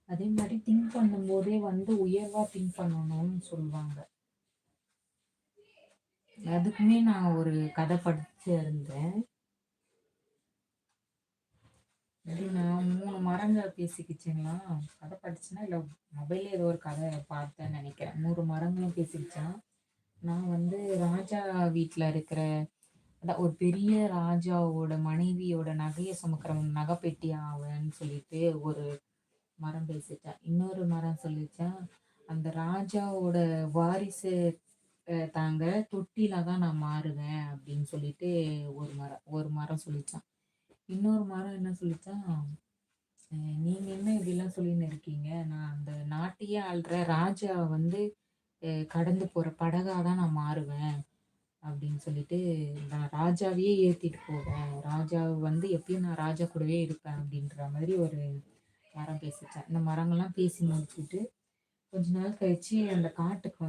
அதே மாரி திங்க் பண்ணும்போதே வந்து உயர்வா திங்க் பண்ணணும்னு சொல்லுவாங்க. அதுக்குமே நான் ஒரு கதை படிச்சிருந்தேன். எப்படின்னா 3 மரங்கள் பேசிக்கிச்சுங்களா, கதை படிச்சேனா இல்ல மொபைல்ல ஏதோ ஒரு கதை பார்த்தேன்னு நெனைக்கிறேன். 3 மரங்களும் பேசிக்கிச்சாம். நான் வந்து ராஜா வீட்ல இருக்கிற அதான் ஒரு பெரிய ராஜாவோட மனைவியோட நகைய சுமக்கிறவன் நகைப்பெட்டி ஆவேன்னு சொல்லிட்டு ஒரு மரம் பேசிச்சாம். இன்னொரு மரம் சொல்லிச்சாம், அந்த ராஜாவோட வாரிசு தாங்க தொட்டில தான் நான் மாறுவேன் அப்படின்னு சொல்லிட்டு ஒரு மரம் சொல்லிச்சாம். இன்னொரு மரம் என்ன சொல்லிச்சாம், நீங்க என்ன இப்படிலாம் சொல்லின்னு இருக்கீங்க? நான் அந்த நாட்டையே ஆள்ற ராஜா வந்து கடந்து போற படகா தான் நான் மாறுவேன். அப்படின்னு சொல்லிட்டு, நான் ராஜாவையே ஏத்திட்டு போவேன். ராஜா வந்து எப்பயும் நான் ராஜா கூடவே இருப்பேன் அப்படின்ற மாதிரி ஒரு மரம் பேசிச்சாம். இந்த மரங்கள்லாம் பேசி முடிச்சுட்டு, கொஞ்ச நாள் கழிச்சு அந்த காட்டுக்கு